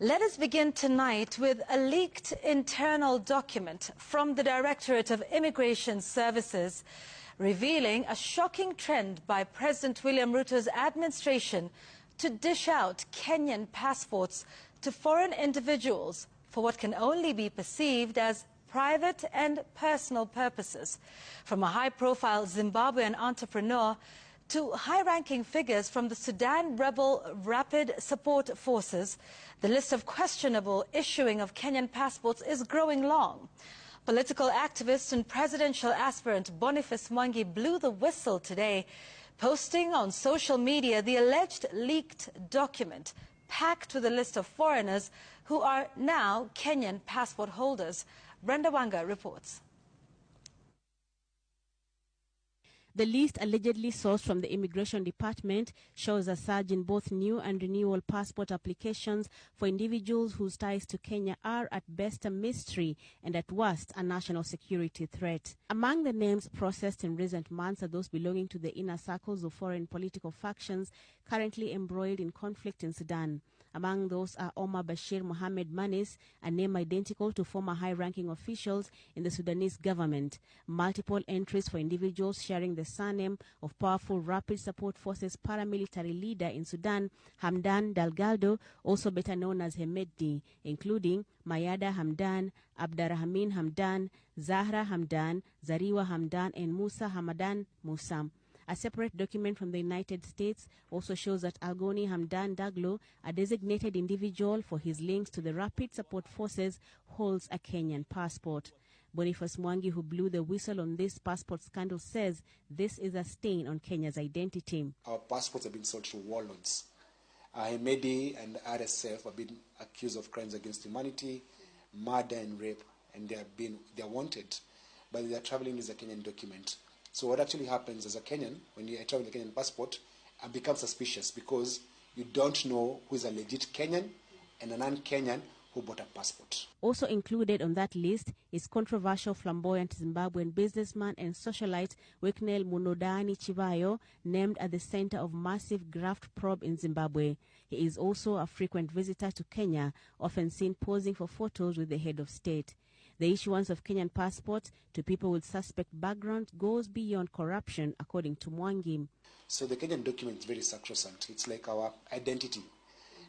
Let us begin tonight with a leaked internal document from the Directorate of Immigration Services revealing a shocking trend by President William Ruto's administration to dish out Kenyan passports to foreign individuals for what can only be perceived as private and personal purposes. From a high-profile Zimbabwean entrepreneur to high-ranking figures from the Sudan rebel Rapid Support Forces, the list of questionable issuing of Kenyan passports is growing long. Political activist and presidential aspirant Boniface Mwangi blew the whistle today, posting on social media the alleged leaked document packed with a list of foreigners who are now Kenyan passport holders. Brenda Wanga reports. The list, allegedly sourced from the Immigration Department, shows a surge in both new and renewal passport applications for individuals whose ties to Kenya are at best a mystery and at worst a national security threat. Among the names processed in recent months are those belonging to the inner circles of foreign political factions currently embroiled in conflict in Sudan. Among those are Omar Bashir Mohamed Manis, a name identical to former high-ranking officials in the Sudanese government. Multiple entries for individuals sharing the surname of powerful Rapid Support Forces paramilitary leader in Sudan, Hamdan Dagalo, also better known as Hemedti, including Mayada Hamdan, Abdarrahman Hamdan, Zahra Hamdan, Zariwa Hamdan, and Musa Hamadan Musa. A separate document from the United States also shows that Algoni Hamdan Dagalo, a designated individual for his links to the Rapid Support Forces, holds a Kenyan passport. Boniface Mwangi, who blew the whistle on this passport scandal, says this is a stain on Kenya's identity. Our passports have been sold to warlords. Hemedi and RSF have been accused of crimes against humanity, murder and rape, and they are wanted, but they are traveling with a Kenyan document. So what actually happens as a Kenyan, when you travel with a Kenyan passport, and become suspicious because you don't know who is a legit Kenyan and a non-Kenyan who bought a passport. Also included on that list is controversial flamboyant Zimbabwean businessman and socialite Wicknell Munodani Chivayo, named at the center of massive graft probe in Zimbabwe. He is also a frequent visitor to Kenya, often seen posing for photos with the head of state. The issuance of Kenyan passports to people with suspect background goes beyond corruption, according to Mwangi. So the Kenyan document is very sacrosanct. It's like our identity.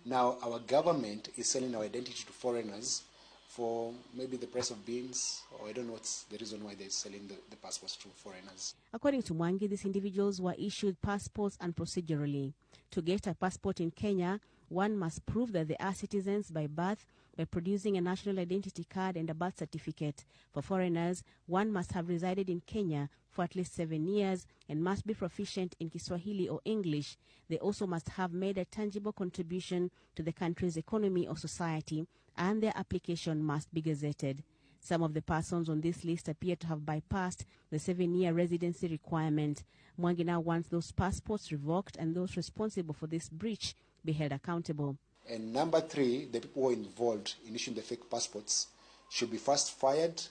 Now, our government is selling our identity to foreigners for maybe the price of beans, or I don't know what's the reason why they're selling the passports to foreigners. According to Mwangi, these individuals were issued passports unprocedurally. To get a passport in Kenya, one must prove that they are citizens by birth by producing a national identity card and a birth certificate. For foreigners, one must have resided in Kenya for at least 7 years and must be proficient in Kiswahili or English. They also must have made a tangible contribution to the country's economy or society, and their application must be gazetted. Some of the persons on this list appear to have bypassed the 7-year residency requirement. Mwangi now wants those passports revoked and those responsible for this breach be held accountable. And number 3, the people who are involved in issuing the fake passports should be first fired,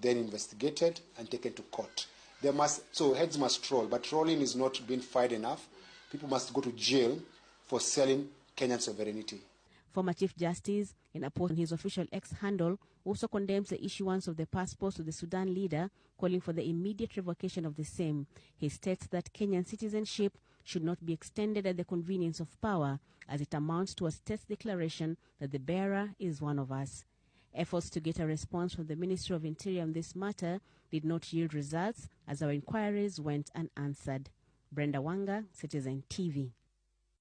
then investigated and taken to court. So heads must roll, but rolling is not being fired enough. People must go to jail for selling Kenyan sovereignty. Former Chief Justice, in a post on his official X handle, also condemns the issuance of the passports to the Sudan leader, calling for the immediate revocation of the same. He states that Kenyan citizenship should not be extended at the convenience of power, as it amounts to a state's declaration that the bearer is one of us. Efforts to get a response from the Ministry of Interior on this matter did not yield results, as our inquiries went unanswered. Brenda Wanga, Citizen TV.